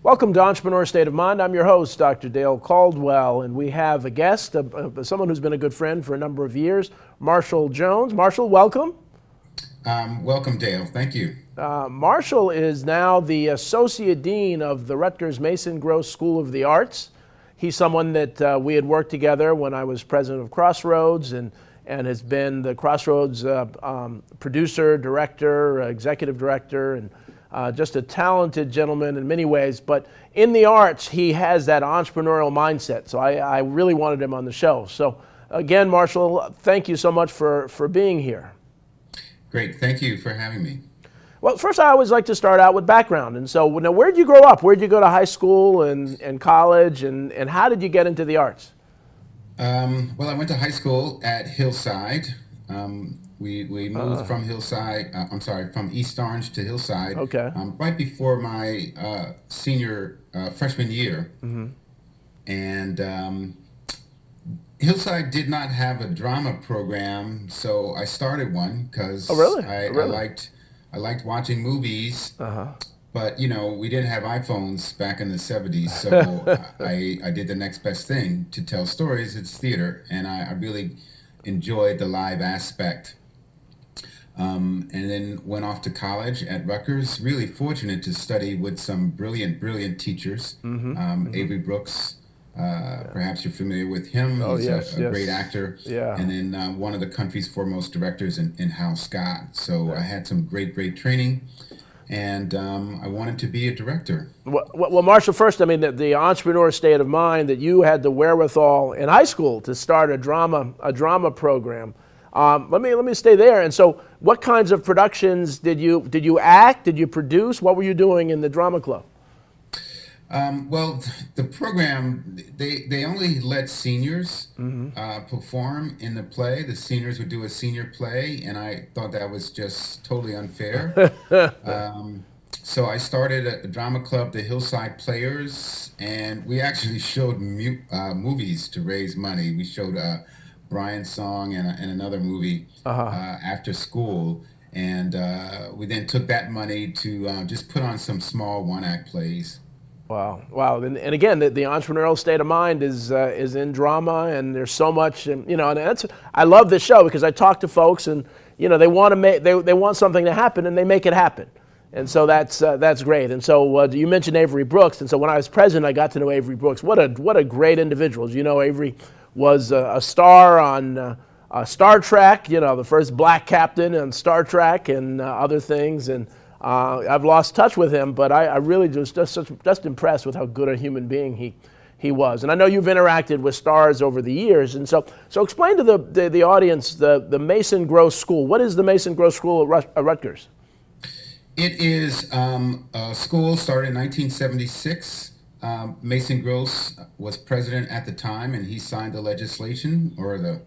Welcome to Entrepreneur State of Mind. I'm your host, Dr. Dale Caldwell, and we have a guest, someone who's been a good friend for a number of years, Marshall Jones. Marshall, welcome. Welcome, Dale. Thank you. Marshall is now the Associate Dean of the Rutgers Mason Gross School of the Arts. He's someone that we had worked together when I was president of Crossroads and has been the Crossroads producer, director, executive director, and just a talented gentleman in many ways. But in the arts, he has that entrepreneurial mindset. So I really wanted him on the show. So again, Marshall, thank you so much for being here. Great. Thank you for having me. Well, first I always like to start out with background. And so now, where did you grow up? Where did you go to high school and college? And how did you get into the arts? Well, I went to high school at Hillside. We moved from Hillside, from East Orange to Hillside. Okay. Right before my senior freshman year. Mm-hmm. And Hillside did not have a drama program, so I started one because I liked watching movies. Uh-huh. But, you know, we didn't have iPhones back in the 70s, so I did the next best thing to tell stories. It's theater, and I really enjoyed the live aspect. And then went off to college at Rutgers, really fortunate to study with some brilliant teachers. Mm-hmm. Avery Brooks, perhaps you're familiar with him. He's a great actor. Yeah. And then one of the country's foremost directors in Hal Scott. So I had some great training. And I wanted to be a director. Well, Marshall, first, I mean, the entrepreneur state of mind that you had the wherewithal in high school to start a drama program. Let me stay there. And so, what kinds of productions did you act? Did you produce? What were you doing in the drama club? Well, the program, they only let seniors perform in the play. The seniors would do a senior play, and I thought that was just totally unfair. So I started a drama club, the Hillside Players, and we actually showed movies to raise money. We showed Brian's Song and another movie after school. And we then took that money to just put on some small one-act plays. Wow. And again, the entrepreneurial state of mind is in drama, and there's so much, and I love this show because I talk to folks, and they want to they want something to happen, and they make it happen, and so that's great. And so you mentioned Avery Brooks, and so when I was president, I got to know Avery Brooks. What a great individual. Avery was a star on Star Trek, the first black captain on Star Trek and other things, and I've lost touch with him, but I really just impressed with how good a human being he was. And I know you've interacted with stars over the years, and so explain to the audience the Mason Gross School. What is the Mason Gross School at Rutgers? It is a school started in 1976. Mason Gross was president at the time, and he signed the legislation, or the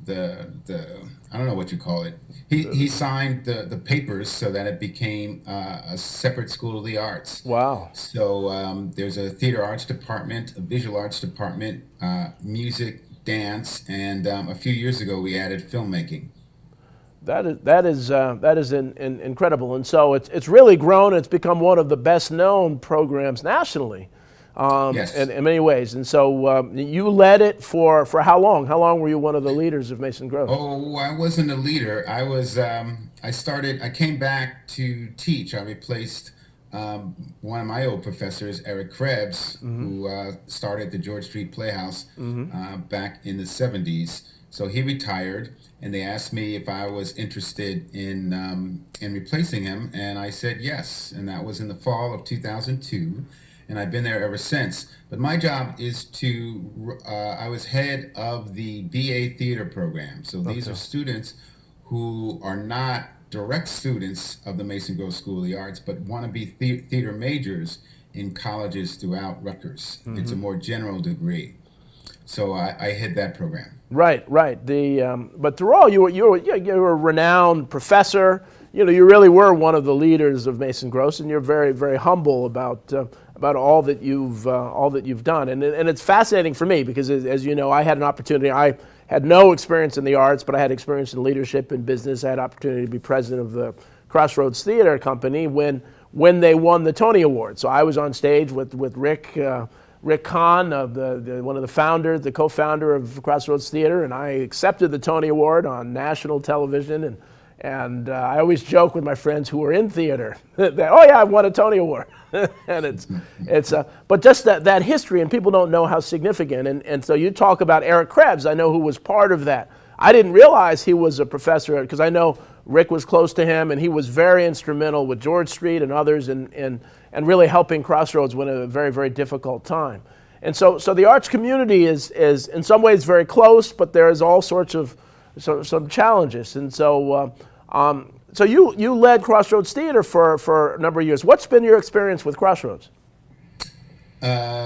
I don't know what you call it. He signed the papers so that it became a separate school of the arts. Wow. So there's a theater arts department, a visual arts department, music, dance, and a few years ago we added filmmaking. That is incredible, and so it's really grown. It's become one of the best known programs nationally. Yes. In many ways. And so you led it for how long? How long were you one of the leaders of Mason Gross? Oh, I wasn't a leader. I came back to teach. I replaced one of my old professors, Eric Krebs, who started the George Street Playhouse back in the 70s. So he retired, and they asked me if I was interested in replacing him, and I said yes. And that was in the fall of 2002. And I've been there ever since. But my job is I was head of the BA theater program. So these are students who are not direct students of the Mason Gross School of the Arts, but want to be theater majors in colleges throughout Rutgers. It's a more general degree. So I head that program. Right. But through all, you were a renowned professor. You really were one of the leaders of Mason Gross, and you're very, very humble about all that you've done. And it's fascinating for me because, as you know, I had an opportunity. I had no experience in the arts, but I had experience in leadership and business. I had opportunity to be president of the Crossroads Theater Company when when they won the Tony Award. So I was on stage with Rick Kahn, of one of the founders, the co-founder of Crossroads Theater, and I accepted the Tony Award on national television. And I always joke with my friends who are in theater that, oh yeah, I won a Tony Award. And but just that history, and people don't know how significant. And so you talk about Eric Krebs, I know, who was part of that. I didn't realize he was a professor, because I know Rick was close to him, and he was very instrumental with George Street and others and really helping Crossroads win a very, very difficult time. And so the arts community is in some ways very close, but there is all sorts of some challenges. And so you led Crossroads Theater for a number of years. What's been your experience with Crossroads?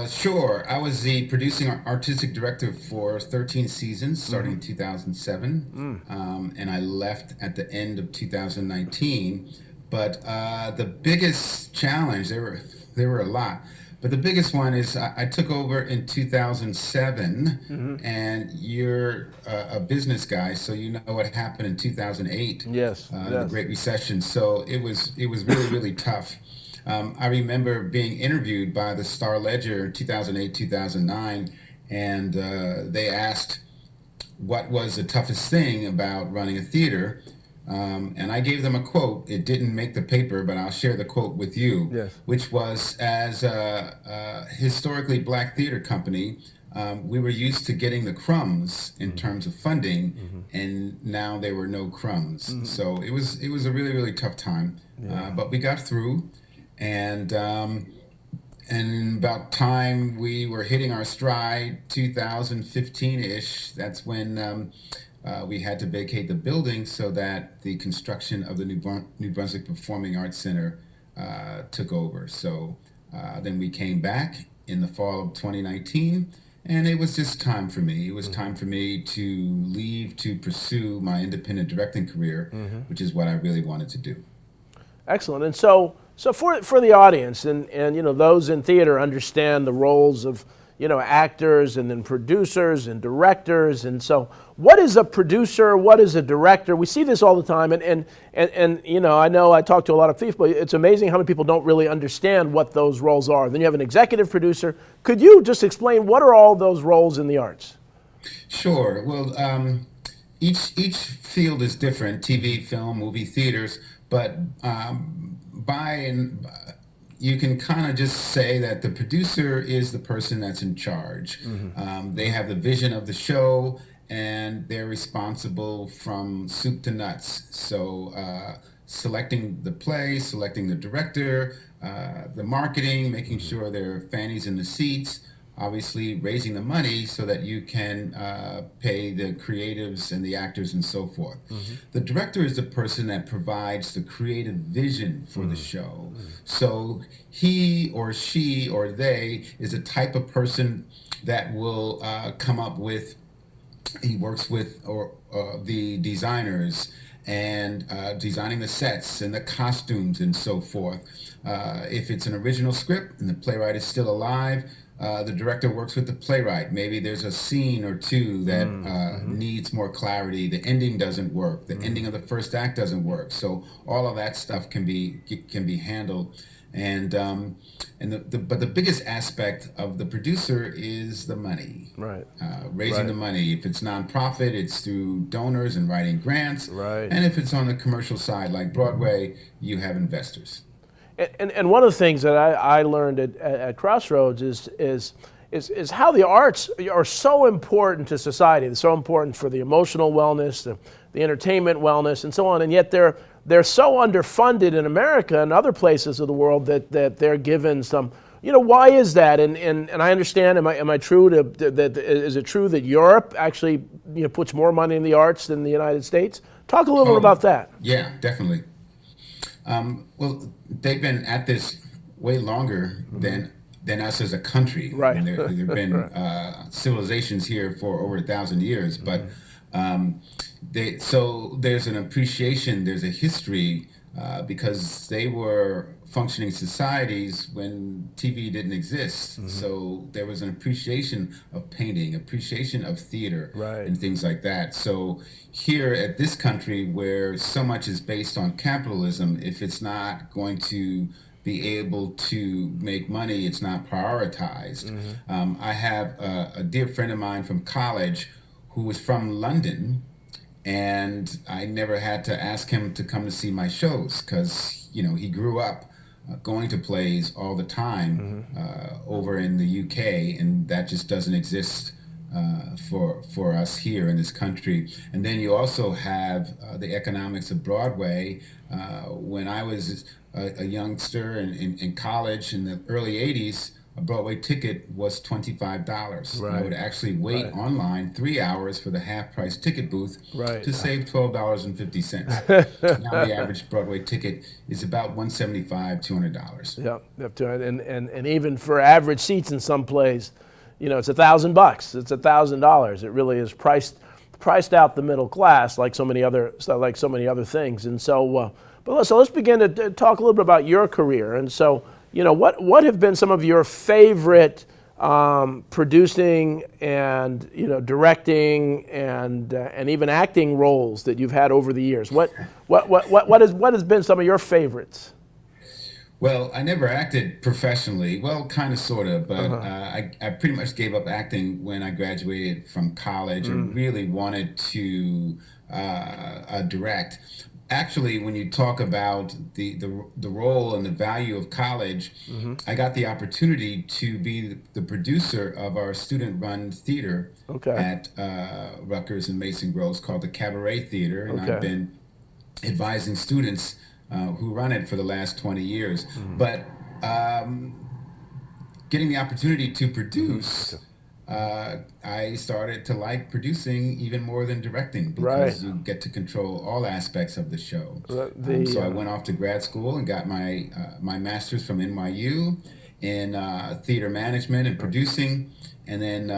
Sure. I was the producing artistic director for 13 seasons, starting in 2007, and I left at the end of 2019. But the biggest challenge, there were a lot, but the biggest one is I took over in 2007, and you're a business guy, so you know what happened in 2008. Yes, the Great Recession. So it was really, really tough. I remember being interviewed by the Star Ledger in 2008, 2009, and they asked what was the toughest thing about running a theater. And I gave them a quote. It didn't make the paper, but I'll share the quote with you, yes. Which was, as a historically black theater company, we were used to getting the crumbs in terms of funding, and now there were no crumbs. So it was a really, really tough time, but we got through. And about time we were hitting our stride, 2015-ish, that's when we had to vacate the building so that the construction of the New Brunswick Performing Arts Center took over. So then we came back in the fall of 2019, and it was just time for me. It was time for me to leave to pursue my independent directing career, which is what I really wanted to do. Excellent. And so for the audience and those in theater understand the roles of actors and then producers and directors. And so what is a producer? What is a director? We see this all the time. And I know I talk to a lot of people. It's amazing how many people don't really understand what those roles are. Then you have an executive producer. Could you just explain what are all those roles in the arts? Sure. Well, each field is different, TV, film, movie, theaters, but you can kind of just say that the producer is the person that's in charge. They have the vision of the show, and they're responsible from soup to nuts. So selecting the play, selecting the director, the marketing, making sure there are fannies in the seats, obviously raising the money so that you can pay the creatives and the actors and so forth. The director is the person that provides the creative vision for the show. So he or she or they is a type of person that will come up with, he works with the designers and designing the sets and the costumes and so forth. If it's an original script and the playwright is still alive, the director works with the playwright. Maybe there's a scene or two that needs more clarity. The ending doesn't work. The ending of the first act doesn't work. So all of that stuff can be handled. But the biggest aspect of the producer is the money. Right. Raising the money. If it's nonprofit, it's through donors and writing grants. Right. And if it's on the commercial side, like Broadway, you have investors. And one of the things that I learned at Crossroads is how the arts are so important to society. They're so important for the emotional wellness, the entertainment wellness, and so on. And yet they're so underfunded in America and other places of the world that they're given some. Why is that? And I understand. Am I true that is it true that Europe actually puts more money in the arts than the United States? Talk a little bit about that. Yeah, definitely. Well, they've been at this way longer than us as a country. Right. I mean, there've been civilizations here for over 1,000 years, but so there's an appreciation, there's a history, because they were functioning societies when TV didn't exist. So there was an appreciation of painting, appreciation of theater, and things like that. So here at this country, where so much is based on capitalism, if it's not going to be able to make money, it's not prioritized. I have a dear friend of mine from college who was from London, and I never had to ask him to come to see my shows because, he grew up going to plays all the time over in the UK, and that just doesn't exist for us here in this country. And then you also have the economics of Broadway. When I was a youngster in college in the early 80s, a Broadway ticket was $25. Right. I would actually wait online 3 hours for the half-price ticket booth to save $12.50. Now the average Broadway ticket is about $175, $200. Yeah, and even for average seats in some plays, it's $1,000. It's $1,000. It really is priced out the middle class, like so many other things. And so, so let's begin to talk a little bit about your career. And so, what have been some of your favorite producing and directing and even acting roles that you've had over the years? What has been some of your favorites? Well, I never acted professionally. Well, kind of, sort of, but I pretty much gave up acting when I graduated from college. I really wanted to direct. Actually, when you talk about the role and the value of college, I got the opportunity to be the producer of our student-run theater at Rutgers and Mason Groves called the Cabaret Theater, and I've been advising students who run it for the last 20 years. But getting the opportunity to produce, I started to like producing even more than directing because you get to control all aspects of the show. So I went off to grad school and got my master's from NYU in theater management and producing, and then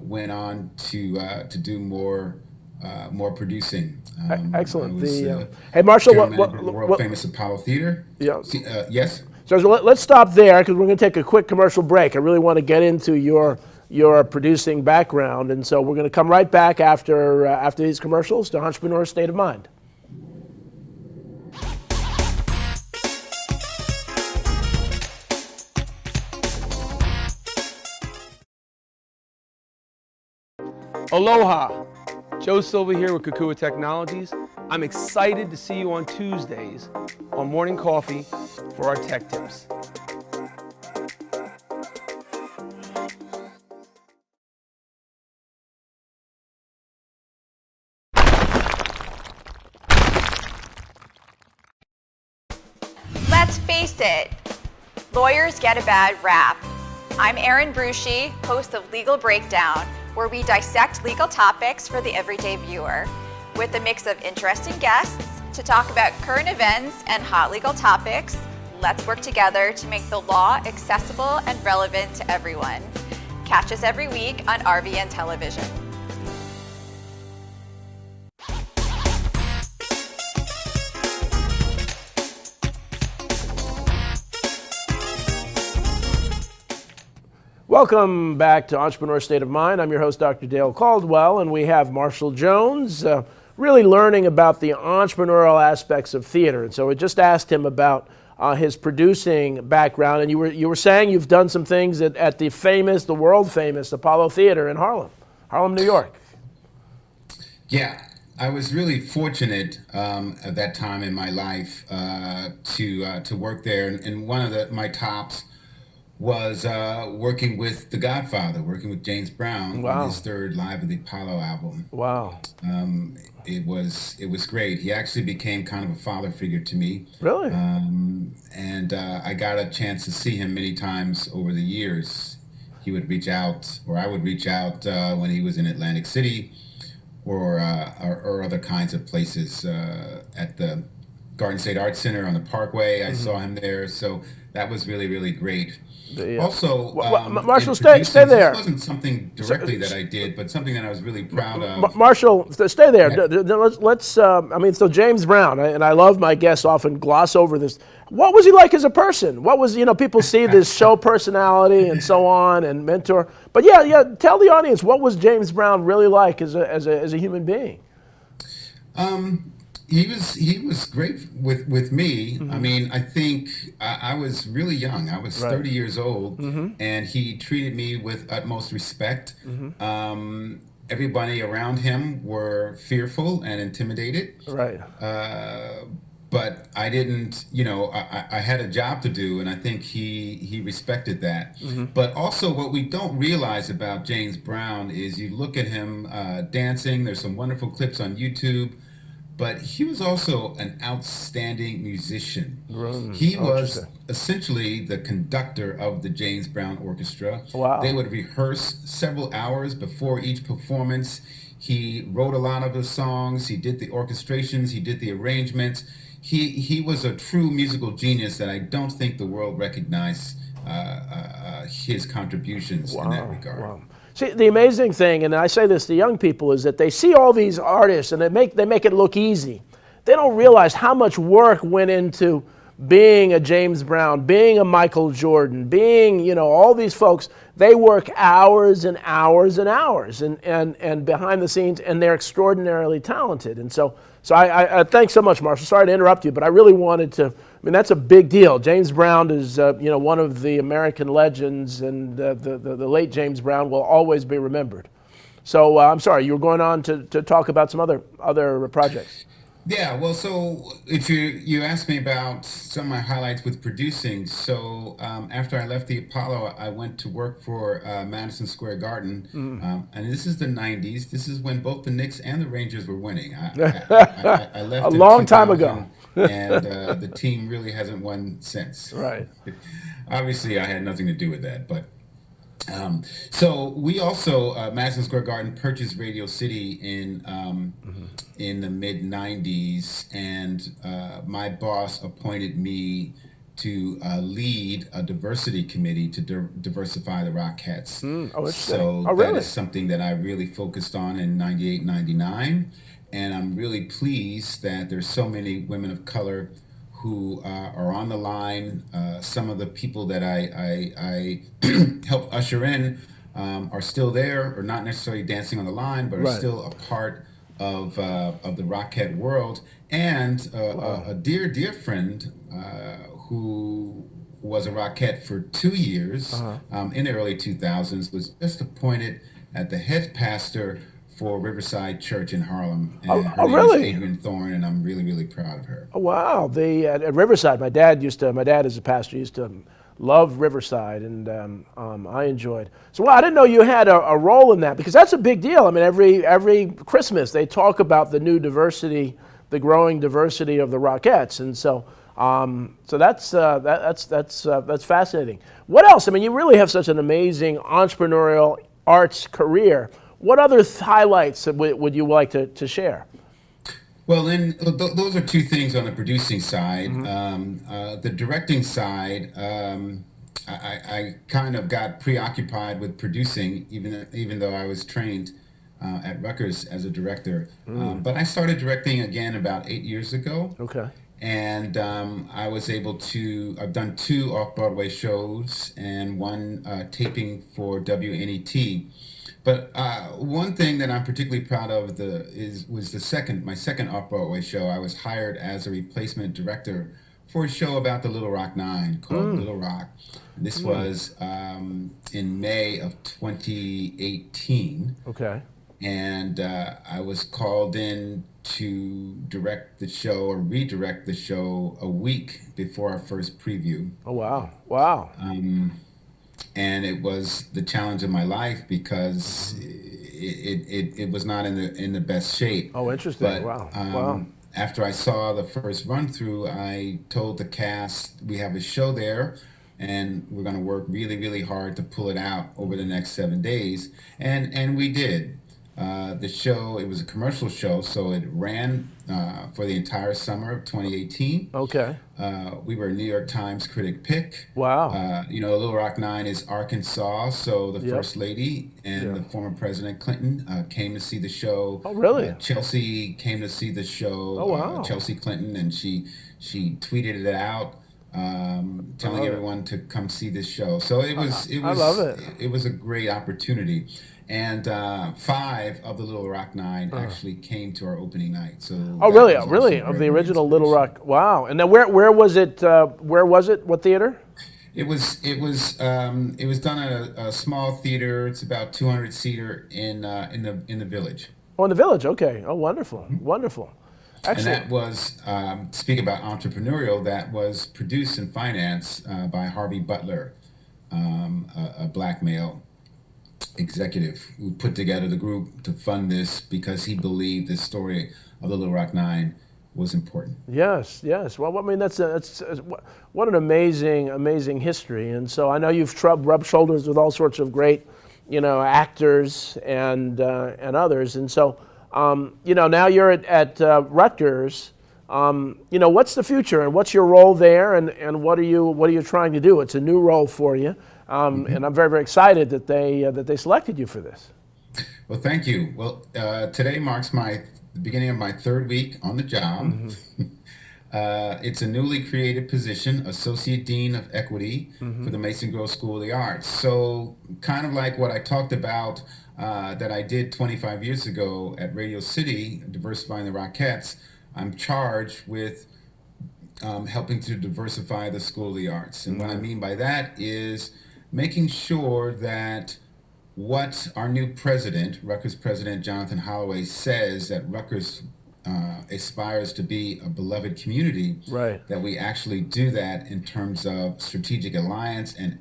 went on to do more producing. Excellent. Hey, Marshall, world famous Apollo Theater. Yeah. Yes. So let's stop there because we're going to take a quick commercial break. I really want to get into your producing background, and so we're going to come right back after these commercials to Entrepreneur State of Mind. Aloha! Joe Silva here with Kukua Technologies. I'm excited to see you on Tuesdays on Morning Coffee for our tech tips. Let's face it, lawyers get a bad rap. I'm Erin Brucey, host of Legal Breakdown, where we dissect legal topics for the everyday viewer, with a mix of interesting guests to talk about current events and hot legal topics. Let's work together to make the law accessible and relevant to everyone. Catch us every week on RVN Television. Welcome back to Entrepreneur State of Mind. I'm your host, Dr. Dale Caldwell, and we have Marshall Jones really learning about the entrepreneurial aspects of theater. And so we just asked him about his producing background, and you were saying you've done some things at the world famous Apollo Theater in Harlem, New York. Yeah, I was really fortunate at that time in my life to work there, and one of my tops was working with The Godfather, working with James Brown on his third Live at the Apollo album. Wow. It was great. He actually became kind of a father figure to me. Really? And I got a chance to see him many times over the years. He would reach out, or I would reach out when he was in Atlantic City or other kinds of places at the Garden State Arts Center on the Parkway. I saw him there. So that was really, really great. Also, Marshall, stay there. This wasn't something directly that I did, but something that I was really proud of. Marshall, stay there. Yeah. Let's. So James Brown, and I love my guests often gloss over this. What was he like as a person? What was, people see this show personality and so on and mentor, but yeah, tell the audience, what was James Brown really like as a human being? he was great with me. I mean, I think I was really young. I was Right. 30 years old, and he treated me with utmost respect. Everybody around him were fearful and intimidated. Right. But I didn't, I had a job to do, and I think he respected that. But also, what we don't realize about James Brown is you look at him dancing. There's some wonderful clips on YouTube, but he was also an outstanding musician. He was Interesting. essentially the conductor of the James Brown Orchestra. Wow. They would rehearse several hours before each performance. He wrote a lot of the songs. He did the orchestrations. He did the arrangements. He was a true musical genius that I don't think the world recognized his contributions in that regard. Wow. See, the amazing thing, and I say this to young people, is that they see all these artists and they make it look easy. They don't realize how much work went into being a James Brown, being a Michael Jordan, being, all these folks. They work hours and hours and hours and behind the scenes, and they're extraordinarily talented. And so I thanks so much, Marshall. Sorry to interrupt you, but I really wanted to. I mean, that's a big deal. James Brown is, one of the American legends, and the late James Brown will always be remembered. So I'm sorry, you were going on to talk about some other projects. Yeah, well, so if you asked me about some of my highlights with producing, so after I left the Apollo, I went to work for Madison Square Garden, and this is the '90s. This is when both the Knicks and the Rangers were winning. I left A in long time ago. 2000, and the team really hasn't won since. Right. Obviously, I had nothing to do with that, but. So we also Madison Square Garden purchased Radio City in the mid '90s, and my boss appointed me to lead a diversity committee to diversify the Rockettes. Interesting. So Oh, that really? is something that I really focused on in '98, '99, and I'm really pleased that there's so many women of color who are on the line. Some of the people that I helped usher in are still there, or not necessarily dancing on the line, but are Right. still a part of the Rockette world. And a dear friend who was a Rockette for 2 years in the early 2000s was just appointed at the head pastor for Riverside Church in Harlem. And her name really? is Adrian Thorne, and I'm really, really proud of her. Oh, wow. At Riverside, my dad is a pastor, used to love Riverside, and I enjoyed. So, I didn't know you had a role in that, because that's a big deal. I mean, every Christmas they talk about the new diversity, the growing diversity of the Rockettes, and so that's fascinating. What else? I mean, you really have such an amazing entrepreneurial arts career. What other highlights would you like to share? Well, then those are two things on the producing side. The directing side, I kind of got preoccupied with producing, even though I was trained at Rutgers as a director. But I started directing again about 8 years ago. Okay. And I've done 2 off-Broadway shows and 1 taping for WNET. But one thing that I'm particularly proud of was my second off-Broadway show. I was hired as a replacement director for a show about the Little Rock Nine called Little Rock. This was in May of 2018. Okay. And I was called in to direct the show or redirect the show a week before our first preview. Oh, wow. Wow. And it was the challenge of my life because it was not in the best shape. Oh, interesting. But, Wow. After I saw the first run through, I told the cast we have a show there, and we're going to work really, really hard to pull it out over the next 7 days, and we did. The show, it was a commercial show, so it ran for the entire summer of 2018. Okay. We were a New York Times critic pick. Wow. Little Rock Nine is Arkansas, so the Yep. First Lady and the former President Clinton came to see the show. Oh, really? Chelsea came to see the show. Oh, wow. Chelsea Clinton, and she tweeted it out. telling everyone to come see this show. So I love it. It was a great opportunity. And 5 of the Little Rock 9 actually came to our opening night. So Oh, really? Really? Of the original Little Rock? Wow. And then where was it? Where was it? What theater? It was done at a small theater. It's about 200-seater in the Village. Oh, in the Village. Okay. Oh, wonderful. Wonderful. And Excellent. that was, speaking about entrepreneurial, that was produced and financed by Harvey Butler, a black male executive who put together the group to fund this because he believed the story of the Little Rock 9 was important. Yes, yes. Well, I mean, that's what an amazing history. And so I know you've rubbed shoulders with all sorts of great, actors and others. And so, now you're at Rutgers. What's the future and what's your role there and what are you trying to do? It's a new role for you, and I'm very, very excited that they selected you for this. Well, thank you. Well, today marks the beginning of my 3rd week on the job. It's a newly created position, Associate Dean of Equity for the Mason Grove School of the Arts. So kind of like what I talked about that I did 25 years ago at Radio City, diversifying the Rockettes, I'm charged with helping to diversify the School of the Arts. And what I mean by that is making sure that what our new president, Rutgers President Jonathan Holloway, says that Rutgers aspires to be a beloved community, right, that we actually do that in terms of strategic alliance and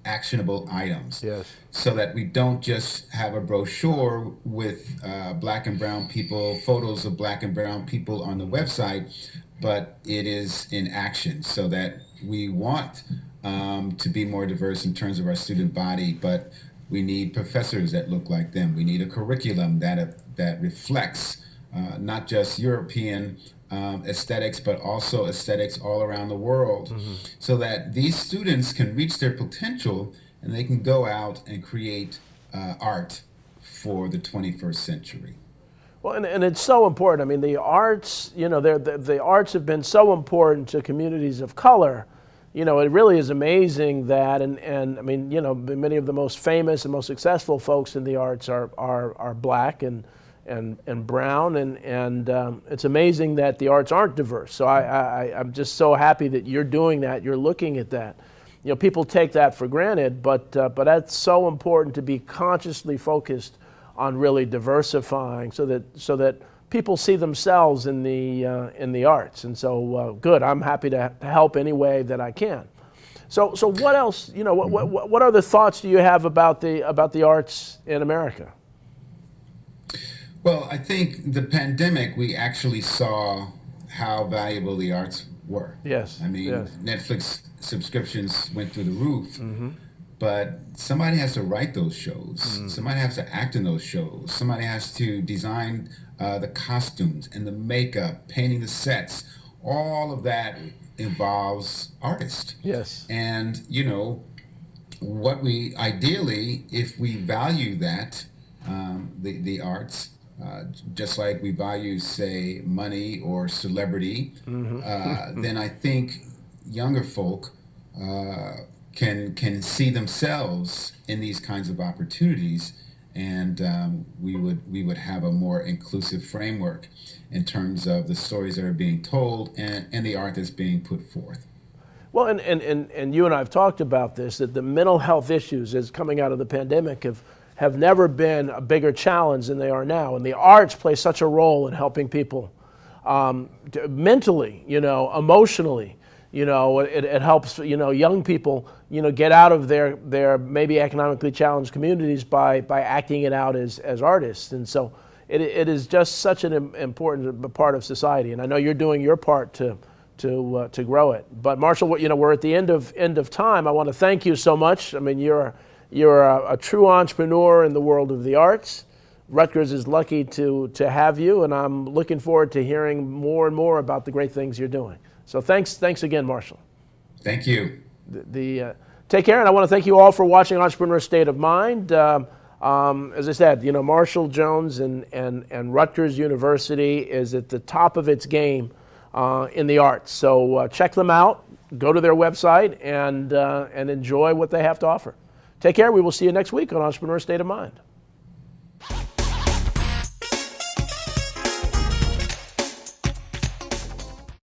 actionable items. Yes. So that we don't just have a brochure with black and brown people, photos of black and brown people on the website, but it is in action, so that we want to be more diverse in terms of our student body, but we need professors that look like them. We need a curriculum that reflects not just European aesthetics, but also aesthetics all around the world, so that these students can reach their potential and they can go out and create art for the 21st century. Well, and it's so important. I mean, the arts, the arts have been so important to communities of color. It really is amazing that, and I mean, many of the most famous and most successful folks in the arts are black and brown, and it's amazing that the arts aren't diverse. So I'm just so happy that you're doing that. You're looking at that. People take that for granted, but that's so important to be consciously focused on really diversifying, so that people see themselves in the arts. And so good. I'm happy to help any way that I can. So what else? What other thoughts do you have about the arts in America? Well, I think the pandemic, we actually saw how valuable the arts were. Yes. I mean, yes. Netflix subscriptions went through the roof, but somebody has to write those shows. Somebody has to act in those shows. Somebody has to design the costumes and the makeup, painting the sets. All of that involves artists. Yes. And, what we ideally, if we value that, the arts, just like we value, say, money or celebrity, then I think younger folk can see themselves in these kinds of opportunities, and we would have a more inclusive framework in terms of the stories that are being told and the art that's being put forth. Well, and you and I have talked about this, that the mental health issues as coming out of the pandemic have never been a bigger challenge than they are now. And the arts play such a role in helping people mentally, emotionally. It helps, young people, get out of their maybe economically challenged communities by acting it out as artists. And so it is just such an important part of society. And I know you're doing your part to grow it. But Marshall, we're at the end of time. I want to thank you so much. I mean, you're a true entrepreneur in the world of the arts. Rutgers is lucky to have you, and I'm looking forward to hearing more and more about the great things you're doing. So thanks again, Marshall. Thank you. Take care, and I want to thank you all for watching Entrepreneur State of Mind. As I said, Marshall Jones and Rutgers University is at the top of its game in the arts. So check them out, go to their website, and enjoy what they have to offer. Take care. We will see you next week on Entrepreneur State of Mind.